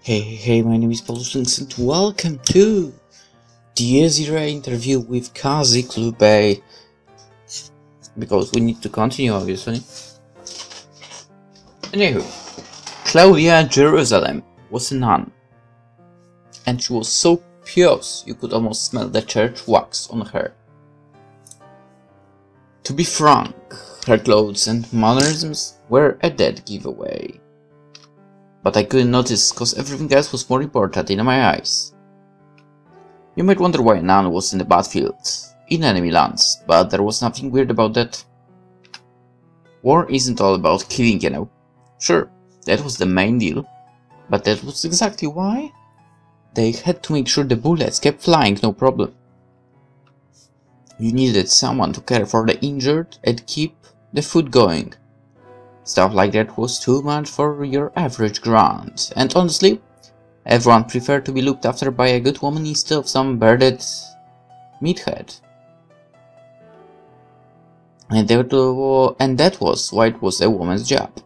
Hey, my name is PolishLynx and welcome to the irae interview with Kaziklu Bey. Because we need to continue, obviously. Anywho, Claudia Jerusalem was a nun, and she was so pious you could almost smell the church wax on her. To be frank, her clothes and mannerisms were a dead giveaway. But I couldn't notice cause everything else was more important in my eyes. You might wonder why a nun was in the battlefield, in enemy lands, but there was nothing weird about that. War isn't all about killing, you know. Sure, that was the main deal, but that was exactly why they had to make sure the bullets kept flying, no problem. You needed someone to care for the injured and keep the food going. Stuff like that was too much for your average grunt, and honestly, everyone preferred to be looked after by a good woman instead of some bearded meathead. And that was why it was a woman's job.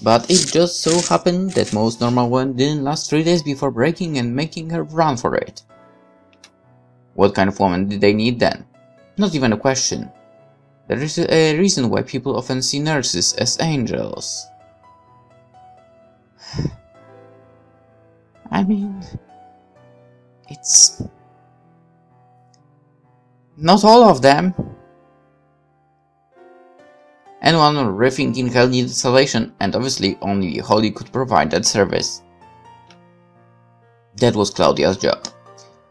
But it just so happened that most normal women didn't last 3 days before breaking and making her run for it. What kind of woman did they need then? Not even a question. There is a reason why people often see nurses as angels. I mean, it's not all of them. Anyone riffing in hell needed salvation, and obviously only Holy could provide that service. That was Claudia's job.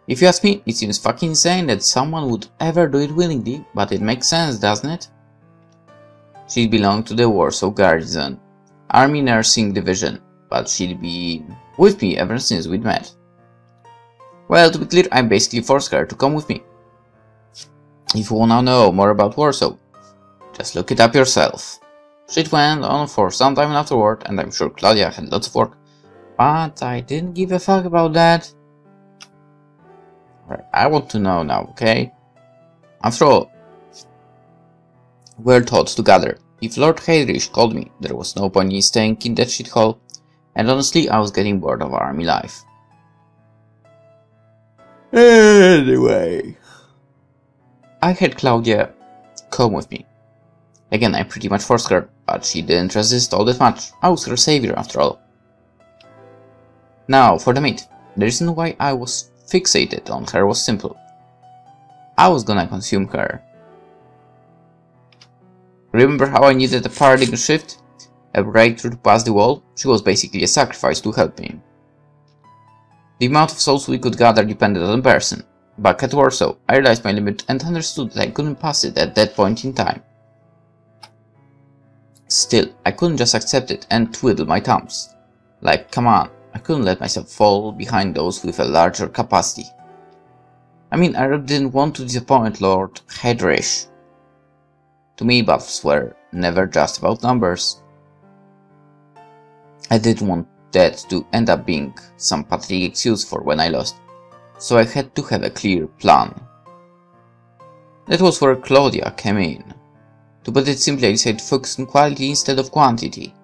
If you ask me, it seems fucking insane that someone would ever do it willingly, but it makes sense, doesn't it? She belonged to the Warsaw Garrison, Army Nursing Division, but she'd been with me ever since we'd met. Well, to be clear, I basically forced her to come with me. If you wanna know more about Warsaw, just look it up yourself. Shit went on for some time afterward, and I'm sure Claudia had lots of work, but I didn't give a fuck about that. Right, I want to know now, okay? After all, we're taught to gather. If Lord Heydrich called me, there was no point in staying in that shithole, and honestly, I was getting bored of army life. Anyway, I had Claudia come with me. Again, I pretty much forced her, but she didn't resist all that much. I was her savior, after all. Now, for the meat. The reason why I was fixated on her was simple. I was gonna consume her. Remember how I needed a paradigm shift? A breakthrough to pass the wall? She was basically a sacrifice to help me. The amount of souls we could gather depended on the person. Back at Warsaw, I realized my limit and understood that I couldn't pass it at that point in time. Still, I couldn't just accept it and twiddle my thumbs. Like, come on, I couldn't let myself fall behind those with a larger capacity. I mean, I really didn't want to disappoint Lord Heydrich. To me, battles were never just about numbers. I didn't want that to end up being some pathetic excuse for when I lost, so I had to have a clear plan. That was where Claudia came in. To put it simply, I decided to focus on quality instead of quantity.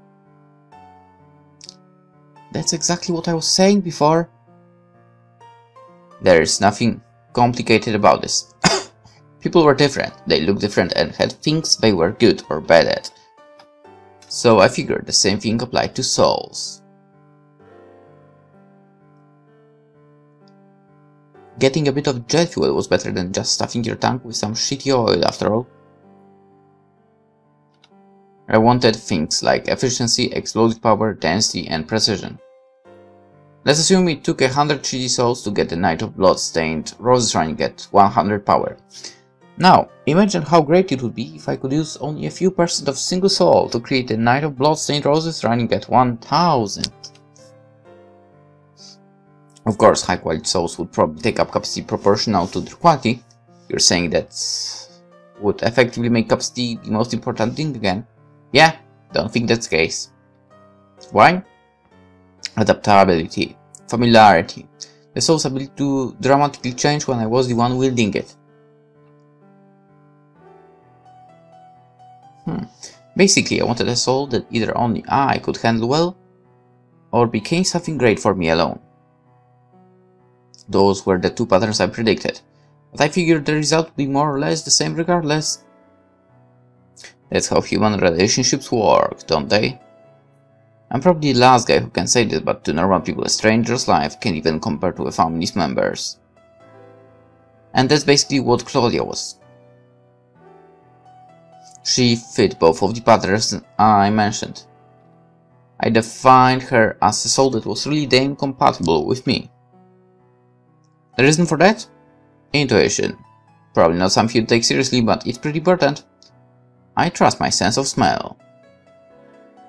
That's exactly what I was saying before. There is nothing complicated about this. People were different, they looked different and had things they were good or bad at. So I figured the same thing applied to souls. Getting a bit of jet fuel was better than just stuffing your tank with some shitty oil, after all. I wanted things like efficiency, explosive power, density, and precision. Let's assume it took 100 shitty souls to get the Knight of Blood-Stained Roses running at 100 power. Now, imagine how great it would be if I could use only a few % of single soul to create a Knight of Blood-Stained Roses running at 1000. Of course, high quality souls would probably take up capacity proportional to their quality. You're saying that would effectively make capacity the most important thing again? Yeah, don't think that's the case. Why? Adaptability, familiarity, the soul's ability to dramatically change when I was the one wielding it. Basically, I wanted a soul that either only I could handle well, or became something great for me alone. Those were the two patterns I predicted, but I figured the result would be more or less the same regardless. That's how human relationships work, don't they? I'm probably the last guy who can say this, but to normal people a stranger's life can even compare to a family's members. And that's basically what Claudia was. She fit both of the patterns I mentioned. I defined her as a soul that was really damn compatible with me. The reason for that? Intuition. Probably not something you take seriously, but it's pretty important. I trust my sense of smell.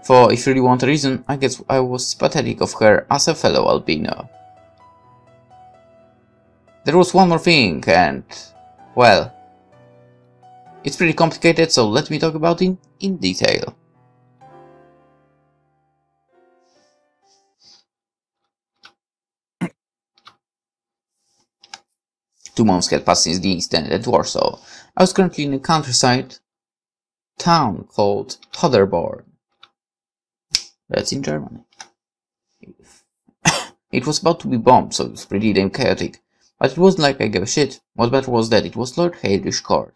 For if you really want a reason, I guess I was sympathetic of her as a fellow albino. There was one more thing, and, well, it's pretty complicated, so let me talk about it in detail. 2 months had passed since the incident at Warsaw. I was currently in a countryside town called Paderborn. That's in Germany. It was about to be bombed, so it was pretty damn chaotic. But it wasn't like I gave a shit. What better was that it was Lord Heinrich's court.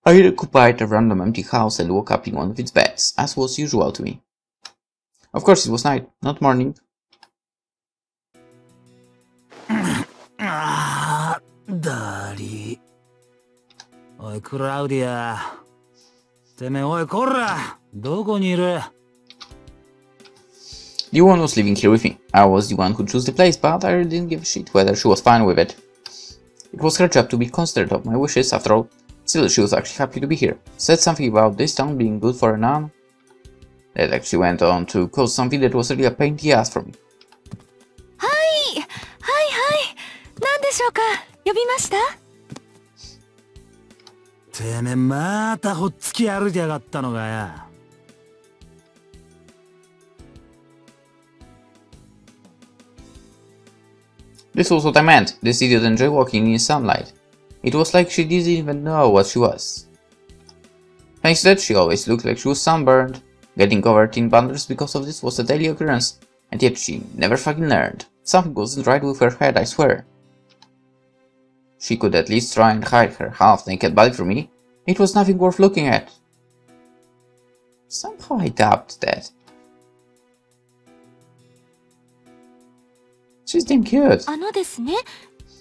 I occupied a random empty house and woke up in one of its beds, as was usual to me. Of course it was night, not morning. Daddy. Oi, Claudia. Teme, oi, corra! Doko ni iru? The one was living here with me. I was the one who chose the place, but I really didn't give a shit whether she was fine with it. It was her job to be considerate of my wishes, after all. Still, she was actually happy to be here. Said something about this town being good for a nun. That actually went on to cause something that was really a pain in the ass for me. Hi! Hi, hi! 何でしょうか? 呼びました? てめえまたほっつき歩いてやがったのかよ。This was what I meant. This idiot enjoyed walking in sunlight. It was like she didn't even know what she was. Thanks to that, she always looked like she was sunburned. Getting covered in bundles because of this was a daily occurrence, and yet she never fucking learned. Something wasn't right with her head, I swear. She could at least try and hide her half-naked body from me. It was nothing worth looking at. Somehow I doubt that. She's damn cute. ですね、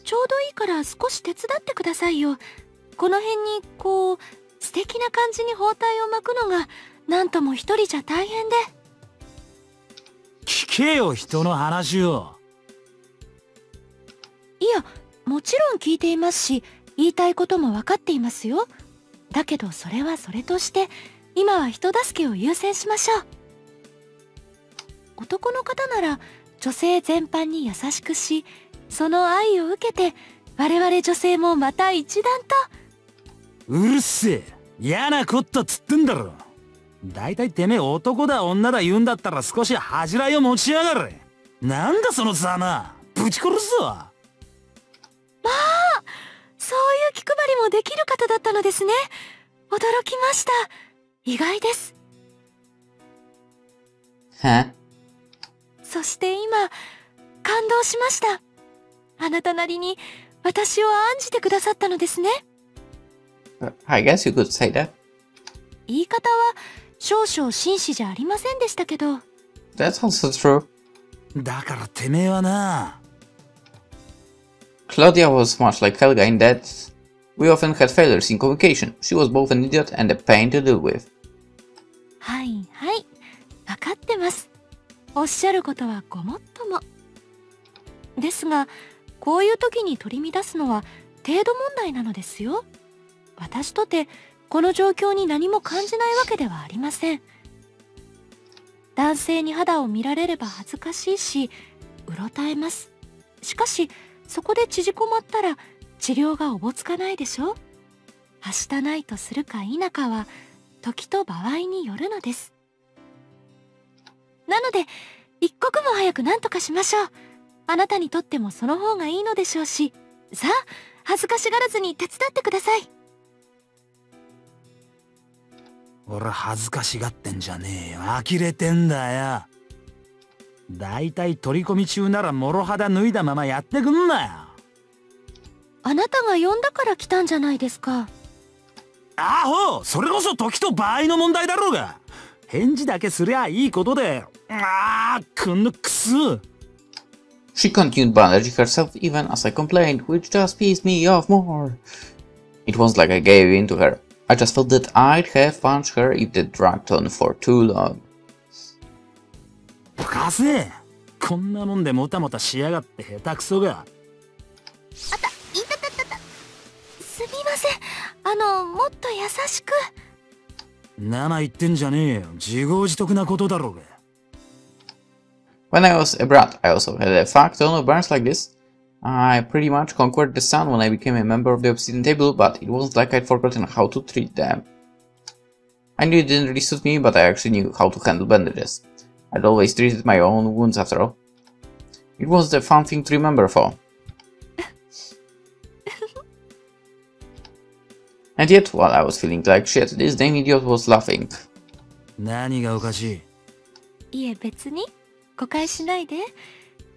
ちょうどいいから少し手伝ってくださいよ。この辺にこう素敵な感じに包帯を巻くのがなんとも一人じゃ大変で。聞けよ人の話を。いや、もちろん聞いていますし、言いたいことも分かっていますよ。だけどそれはそれとして、今は人助けを優先しましょう。男の方なら女性全般に優しくし、その愛を受けて我々女性もまた一段と。うるせえ、嫌なこったつってんだろ。だいたいてめえ男だ女だ言うんだったら少し恥じらいを持ちやがれ。なんだそのざま、ぶち殺すぞ。まあ、そういう気配りもできる方だったのですね。驚きました。意外です。そして今、感動しました。あなたなりに私を案じてくださったのですね。I guess you could say that. 言い方は少々紳士じゃありませんでしたけど。That's also true. だからてめえはな。Claudia was much like Helga in that we often had failures in communication. She was both an idiot and a pain to deal with. はいはい、分かってます。おっしゃることはごもっとも。ですが、こういう時に取り乱すのは程度問題なのですよ。私とてこの状況に何も感じないわけではありません。男性に肌を見られれば恥ずかしいし、うろたえます。しかし、そこで縮こまったら治療がおぼつかないでしょ。はしたないとするか否かは時と場合によるのです。なので、一刻も早く何とかしましょう。あなたにとってもその方がいいのでしょうし、さあ、恥ずかしがらずに手伝ってください。俺恥ずかしがってんじゃねえよ。呆れてんだよ。だいたい取り込み中なら諸肌脱いだままやってくんなよ。あなたが呼んだから来たんじゃないですか。アホ、それこそ時と場合の問題だろうが。返事だけすりゃいいことで。こんなクソ。She continued bandaging herself even as I complained, which just pissed me off more. It wasn't like I gave in to her. I just felt that I'd have punched her if that dragged on for too long. かせ、こんなもんでもたもたしやがって下手くそが。あた、いたたたた。すみません。もっと優しく。生言ってんじゃねえよ。自業自得なことだろうが。When I was a brat, I also had a fuck ton of burns like this. I pretty much conquered the sun when I became a member of the obsidian table, but it wasn't like I'd forgotten how to treat them. I knew it didn't really suit me, but I actually knew how to handle bandages. I'd always treated my own wounds after all. It was a fun thing to remember for. And yet, while I was feeling like shit, this damn idiot was laughing. 何がおかしい？いえ別に誤解しないで。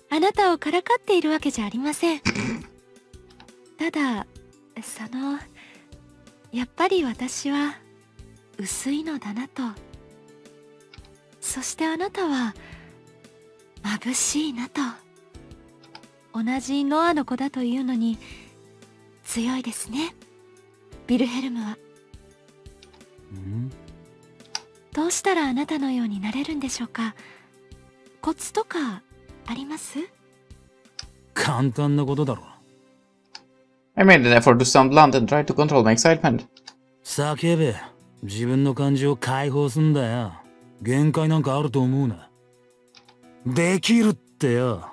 あなたをからかっているわけじゃありません。ただやっぱり私は薄いのだなと。そしてあなたは眩しいなと。同じノアの子だというのに強いですね、ビルヘルムは。どうしたらあなたのようになれるんでしょうか。コツとかあります？簡単なことだろ。I made an effort to sound blunt and tried to control my excitement. 叫べ。自分の感情を解放すんだよ。限界なんかあると思うな。できるってよ。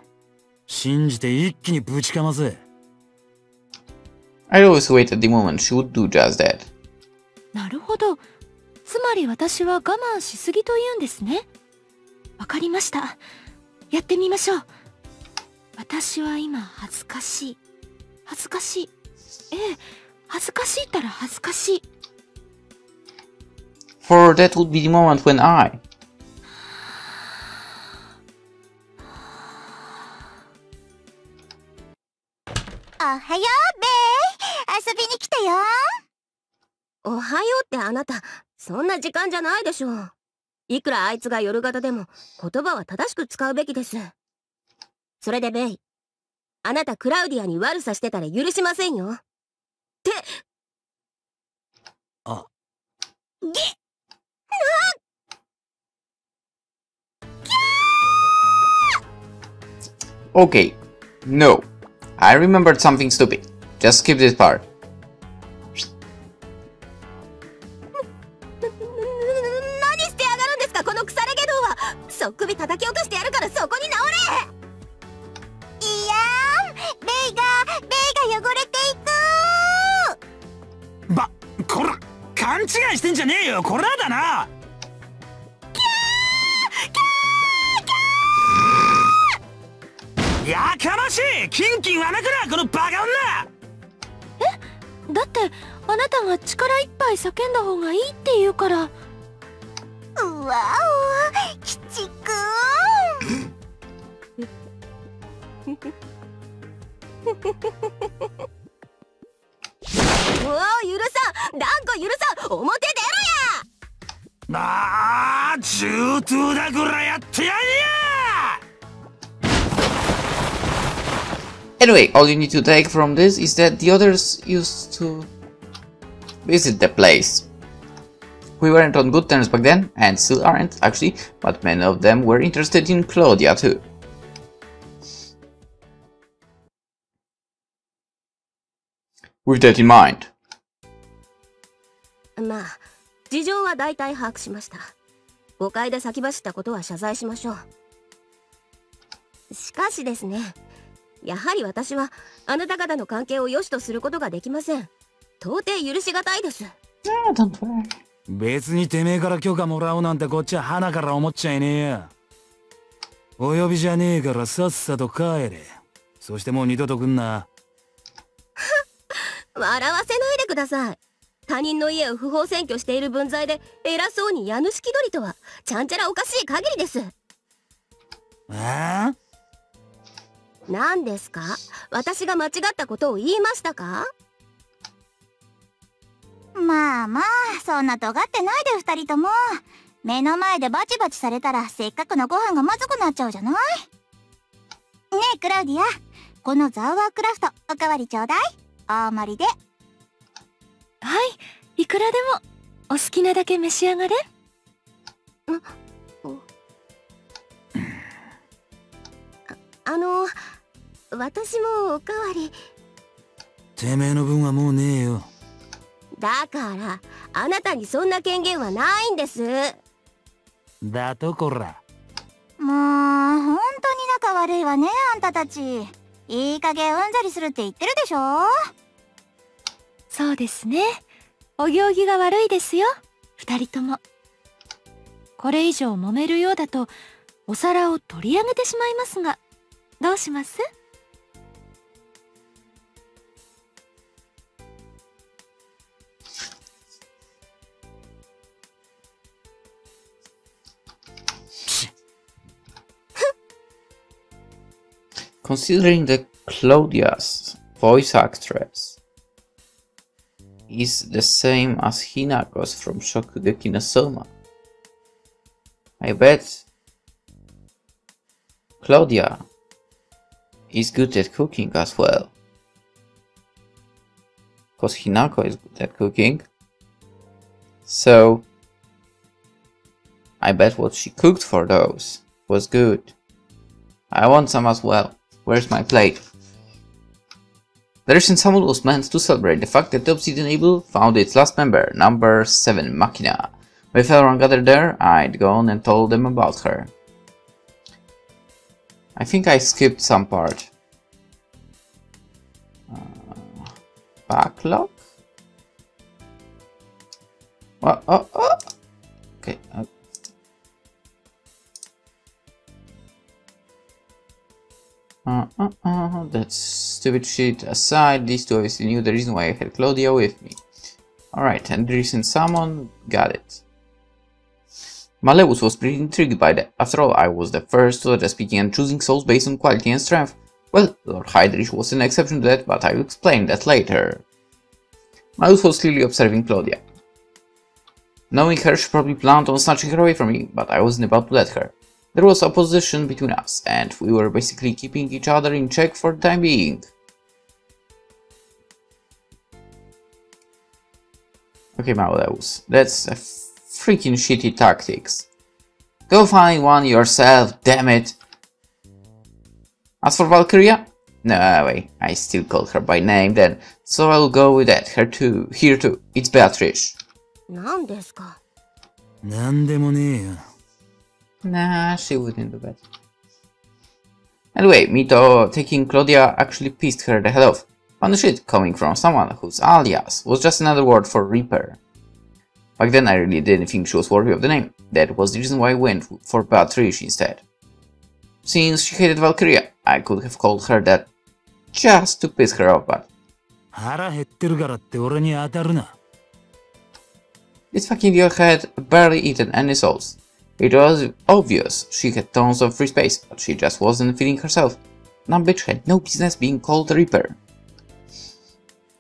信じて一気にぶちかませ。I'd always waited the moment she would do just that. なるほど。つまり私は我慢しすぎというんですね。わかりました。やってみましょう。私は今恥ずかしい。恥ずかしい。ええ、恥ずかしいったら恥ずかしい。For that would be the moment when I... おはよう、ベイ。遊びに来たよ。おはようってあなた、そんな時間じゃないでしょう。いくらあいつが夜型でも言葉は正しく使うべきです。それでベイ、あなたクラウディアに悪さしてたら許しませんよ。って。あ。ぎっ。Okay. No. I remembered something stupid. Just skip this part. 何してやがるんですか、この腐れ下道は。そっくび叩き落としてやるからそこに直れ。いやー、ベイが汚れていく。こら、勘違いしてんじゃねえよ。こらだな。やかましい。キンキンはなくな、このバカ女。だってあなたが力いっぱい叫んだ方がいいって言うから。うわお、鬼畜。おお、許さん、断固許さん、表出ろや。中東だこら、やってやんや。Anyway, all you need to take from this is that the others used to visit the place. We weren't on good terms back then, and still aren't, actually, but many of them were interested in Claudia too. With that in mind. まあ、事情は大体把握しました。誤解で先走ったことは謝罪しましょう。しかしですね、やはり私はあなた方の関係を良しとすることができません。到底許しがたいです。Don't worry. 別にてめえから許可もらおうなんてこっちは花から思っちゃいねえや。お呼びじゃねえからさっさと帰れ。そしてもう二度と来んな。笑わせないでください。他人の家を不法占拠している分際で偉そうに家主気取りとはちゃんちゃらおかしい限りです。何ですか？私が間違ったことを言いましたか？まあまあ、そんな尖ってないで二人とも。目の前でバチバチされたらせっかくのご飯がまずくなっちゃうじゃない。ねえクラウディア、このザワークラフトおかわりちょうだい。大盛りで。はい、いくらでも。お好きなだけ召し上がれ。私もおかわり。てめえの分はもうねえよ。だからあなたにそんな権限はないんです。だとこら。もう本当に仲悪いわね、あんたたち。いい加減うんざりするって言ってるでしょ。そうですね。お行儀が悪いですよ、二人とも。これ以上揉めるようだとお皿を取り上げてしまいますが、どうします？Considering that Claudia's voice actress is the same as Hinako's from Shokugeki no Soma, I bet Claudia is good at cooking as well. Because Hinako is good at cooking. So I bet what she cooked for those was good. I want some as well. Where's my plate? The recent summon was meant to celebrate the fact that the Obsidian Able found its last member, number 7 Machina. If everyone gathered there, I'd gone and told them about her. I think I skipped some part. Backlog? Oh. Okay. That stupid shit aside, these two obviously knew the reason why I had Claudia with me. Alright, and the recent summon, got it. Malleus was pretty intrigued by that. After all, I was the first to suggest picking and choosing souls based on quality and strength. Well, Lord Heydrich was an exception to that, but I will explain that later. Malleus was clearly observing Claudia. Knowing her, she probably planned on snatching her away from me, but I wasn't about to let her. There was opposition between us, and we were basically keeping each other in check for the time being. Okay, Malleus, that's a freaking shitty tactics. Go find one yourself, damn it! As for Valkyria? No, wait, I still call her by name then, so I'll go with that, here too, it's Beatrice. 何ですか？なんでもねえよ。Nah, she wouldn't do that. Anyway, Mito taking Claudia actually pissed her the hell off. Funny shit, coming from someone whose alias was just another word for Reaper. Back then I really didn't think she was worthy of the name. That was the reason why I went for Beatrice instead. Since she hated Valkyria, I could have called her that just to piss her off, but... 腹減ってるからって俺に当たるな。This fucking girl had barely eaten any souls. It was obvious she had tons of free space, but she just wasn't feeding herself. That bitch had no business being called a Reaper.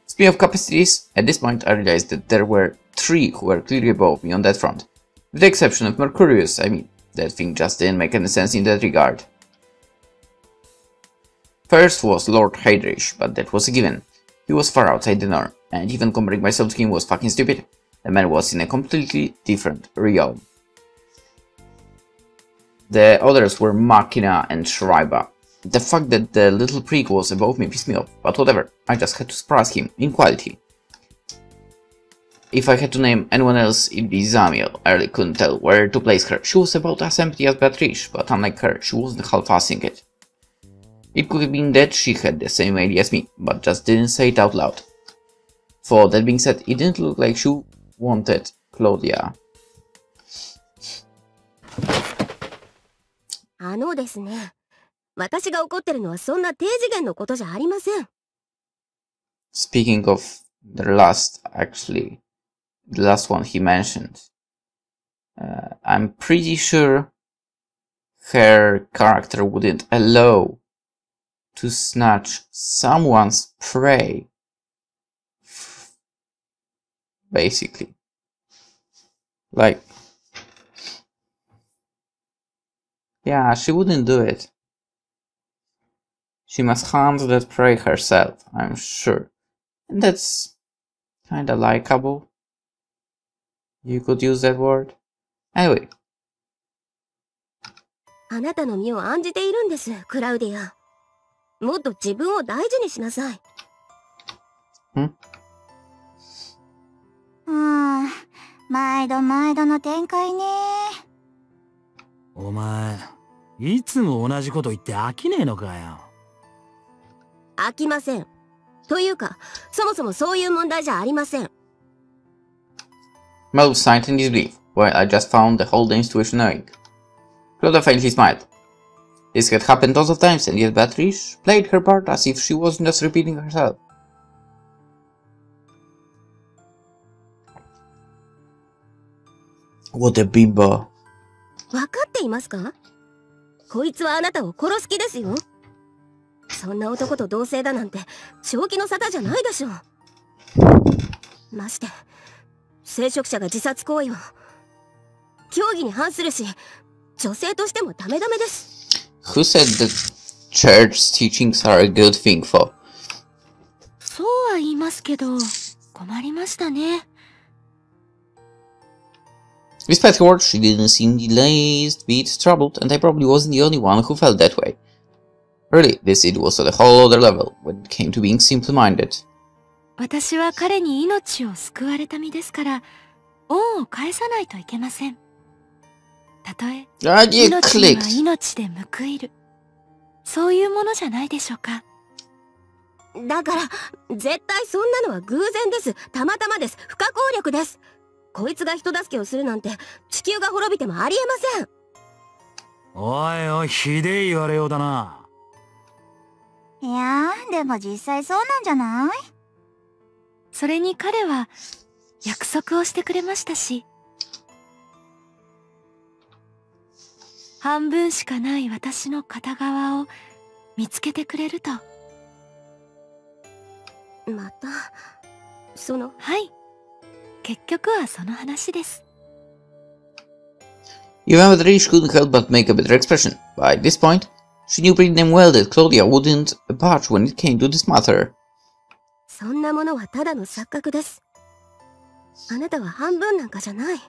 Speaking of capacities, at this point I realized that there were 3 who were clearly above me on that front. With the exception of Mercurius, I mean, that thing just didn't make any sense in that regard. First was Lord Heydrich, but that was a given. He was far outside the norm, and even comparing myself to him was fucking stupid. The man was in a completely different realm. The others were Machina and Schreiber. The fact that the little prick was above me pissed me off, but whatever, I just had to surprise him in quality. If I had to name anyone else, it'd be Zamiel. I really couldn't tell where to place her. She was about as empty as Beatrice, but unlike her, she wasn't half-assing it. It could have been that she had the same idea as me, but just didn't say it out loud. For that being said, it didn't look like she wanted Claudia. ですね。私が怒ってるのはそんな低次元のことじゃありません。Speaking of the last, actually, the last one he mentioned. I'm pretty sure her character wouldn't allow to snatch someone's prey. Basically. Like, yeah, she wouldn't do it. She must hunt that prey herself, I'm sure. And that's kinda likable. You could use that word. Anyway. あなたの身を案じているんです、クラウディア。もっと自分を大事にしなさい。毎度毎度の展開ね。お前、いつも同じこと言って飽きねえのかよ。飽きません。というか、そもそもそういう問題じゃありません。Mel sighed in disbelief, while I just found the whole damn situation annoying. Claudia faintly smiled. This had happened lots of times, and yet Beatrice played her part as if she wasn't just repeating herself. What a bimbo. わかっていますか？こいつはあなたを殺す気ですよ。そんな男と同棲だなんて正気の沙汰じゃないでしょう。まして聖職者が自殺行為を教義に反するし、女性としてもダメダメです。Who said that church teachings are a good thing for? そうは言いますけど、困りましたね。Despite her words, she didn't seem the least bit troubled, and I probably wasn't the only one who felt that way. Really, this deed was at a whole other level when it came to being simple-minded. 私は彼に命を救われた身ですから、恩を返さないといけません。たとえ、命には命で報いる。そういうものじゃないでしょうか。だから、絶対そんなのは偶然です。たまたまです。不可抗力です。こいつが人助けをするなんて、地球が滅びてもありえません。おいおい、ひでえ言われようだな。いやー、でも実際そうなんじゃない？それに彼は約束をしてくれましたし、半分しかない私の片側を見つけてくれると。また、その。はい。結局はその話です。Even Beatrice couldn't help but make a better expression. By this point, she knew pretty damn well that Claudia wouldn't budge when it came to this matter. そんなものはただの錯覚です。あなたは半分なんかじゃない。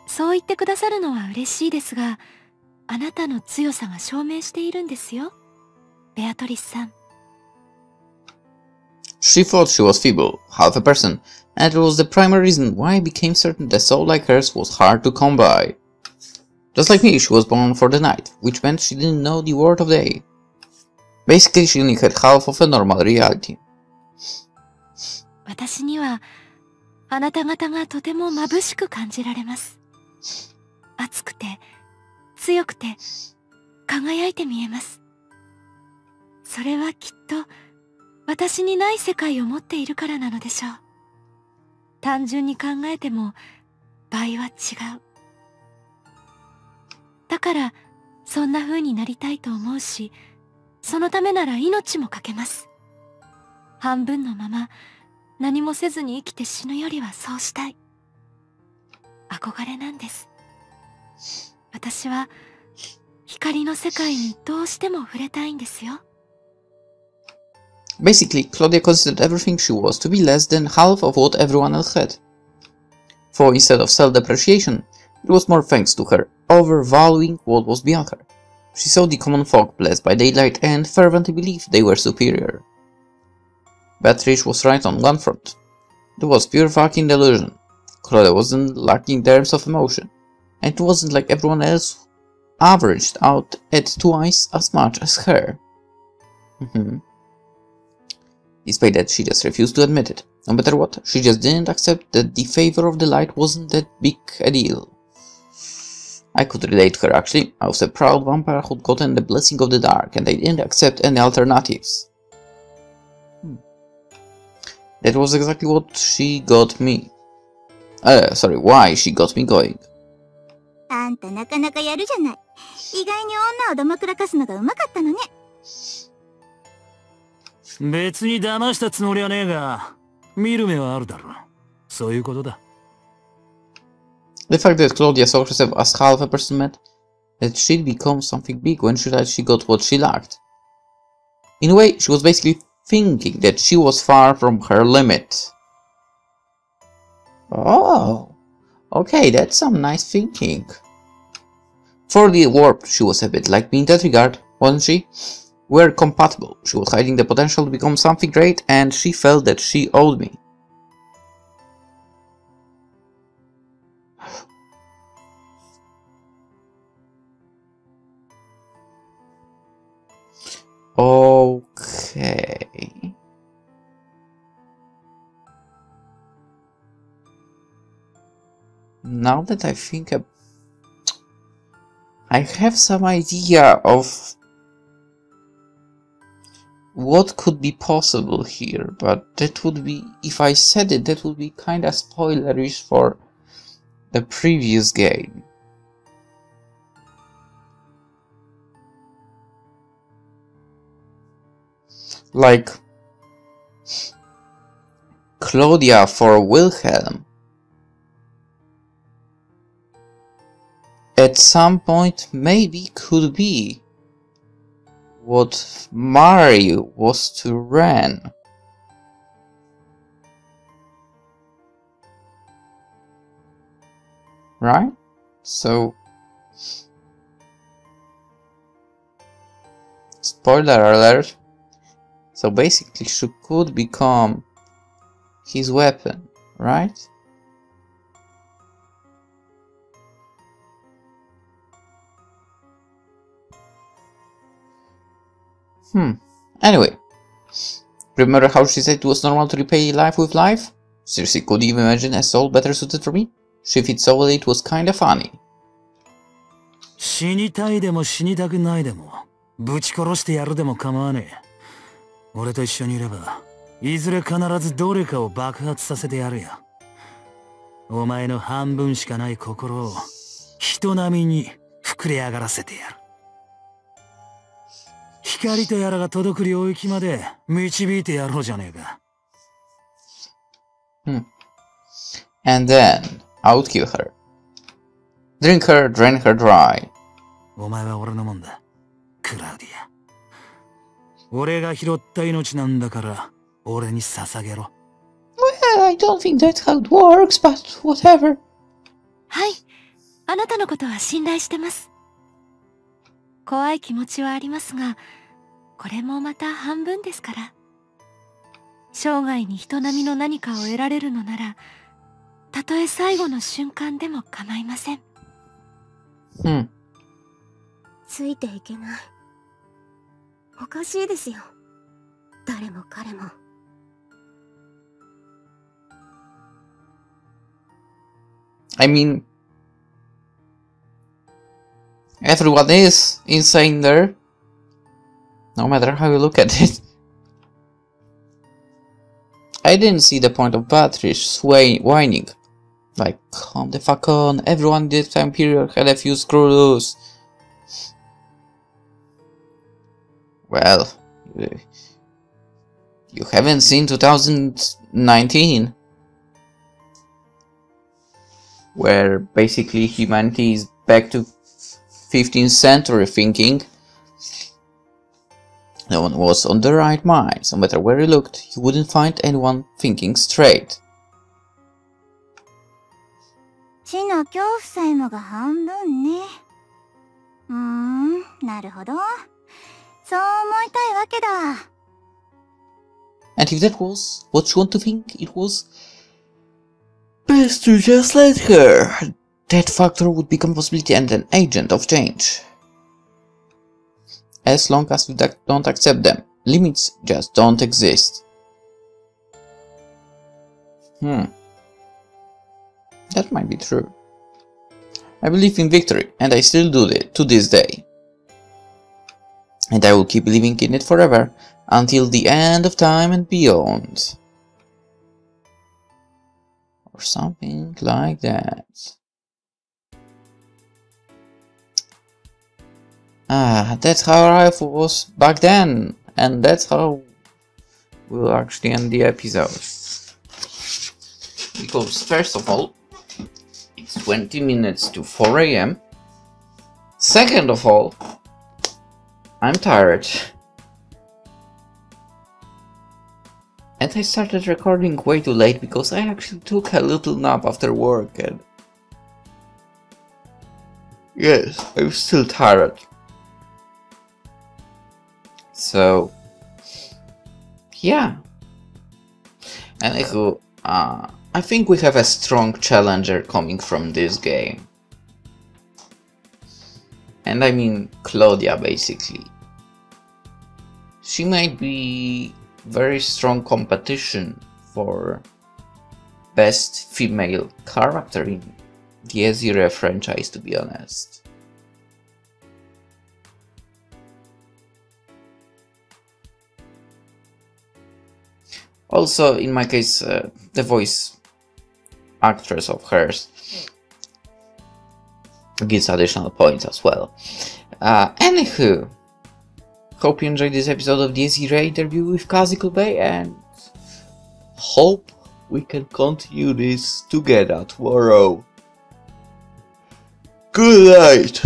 そう言ってくださるのは嬉しいですが、あなたの強さが証明しているんですよ、ベアトリスさん。She thought she was feeble, half a person, and it was the primary reason why I became certain that a soul like hers was hard to come by. Just like me, she was born for the night, which meant she didn't know the word of day. Basically, she only had half of a normal reality. 私には、あなた方がとても眩しく感じられます。熱くて、強くて、輝いて見えます。それはきっと、私にない世界を持っているからなのでしょう。単純に考えても倍は違う。だからそんな風になりたいと思うし、そのためなら命もかけます。半分のまま何もせずに生きて死ぬよりはそうしたい。憧れなんです。私は光の世界にどうしても触れたいんですよ。Basically, Claudia considered everything she was to be less than half of what everyone else had. For instead of self-depreciation, it was more thanks to her overvaluing what was beyond her. She saw the common folk blessed by daylight and fervently believed they were superior. Beatrice was right on one front. It was pure fucking delusion. Claudia wasn't lacking in terms of emotion, and it wasn't like everyone else averaged out at twice as much as her. Despite that, she just refused to admit it. No matter what, she just didn't accept that the favor of the light wasn't that big a deal. I could relate to her actually. I was a proud vampire who'd gotten the blessing of the dark, and I didn't accept any alternatives. That was exactly what she got me. Sorry, why she got me going. あんたなかなかやるじゃない。意外に女をだまくらかすのがうまかったのね。別に騙したつもりはねえが、見る目はあるだろう。そういうことだ。The fact that Claudia saw herself as half a person meant that she'd become something big when she got what she lacked. In a way, she was basically thinking that she was far from her limit. Oh, okay, that's some nice thinking. For the warp, she was a bit like me in that regard, wasn't she? We were compatible. She was hiding the potential to become something great, and she felt that she owed me. Okay. Now that I think I have some idea of what could be possible here, but that would be, if I said it, that would be kinda spoilerish for the previous game. Like Claudia for Wilhelm at some point maybe could be what Mari was to Ren. Right? So, spoiler alert. So basically she could become his weapon, right? Anyway, remember how she said it was normal to repay life with life? Seriously, could you even imagine a soul better suited for me? She fit so well it was kinda funny. 死にたいでも死にたくないでも、ぶち殺してやるでも構わねえ。俺と一緒にいれば、いずれ必ずどれかを爆発させてやるよ。お前の半分しかない心を人並みに膨れ上がらせてやる。光とやらが届く領域まで導いてやろうじゃねえか。And then, I would kill her. Drink her, drain her dry. お前は俺のもんだ、クラウディア。俺が拾った命なんだから、俺に捧げろ。Well, I don't think that's how it works, but whatever. はい、あなたのことは信頼してます。怖い気持ちはありますが、これもまた半分ですから。生涯に人並みの何かを得られるのなら、たとえ最後の瞬間でも構いません。ついていけない。おかしいですよ。誰も彼も。I mean, everyone is insane there, no matter how you look at it. I didn't see the point of Beatrice whining. Like, come the fuck on, everyone in this time period had a few screw loose. Well, you haven't seen 2019, where basically humanity is back to 15th century thinking. No one was on the right mind. No matter where you looked, you wouldn't find anyone thinking straight. 死の恐怖さえもが半分ね。なるほど。そう思いたいわけだ。And if that was what you want to think, it was best to just let her. That factor would become a possibility and an agent of change. As long as we don't accept them, limits just don't exist. That might be true. I believe in victory, and I still do it to this day. And I will keep believing in it forever, until the end of time and beyond. Or something like that. That's how life was back then, and that's how we'll actually end the episode. Because first of all, it's 20 minutes to 4 AM. Second of all, I'm tired. And I started recording way too late because I actually took a little nap after work and... Yes, I'm still tired. So... yeah. Anywho, I think we have a strong challenger coming from this game. And I mean Claudia, basically. She might be very strong competition for best female character in the irae franchise, to be honest. Also, in my case, the voice actress of hers gets additional points as well. Anywho, hope you enjoyed this episode of the irae interview with Kaziklu Bey, and hope we can continue this together tomorrow. Good night.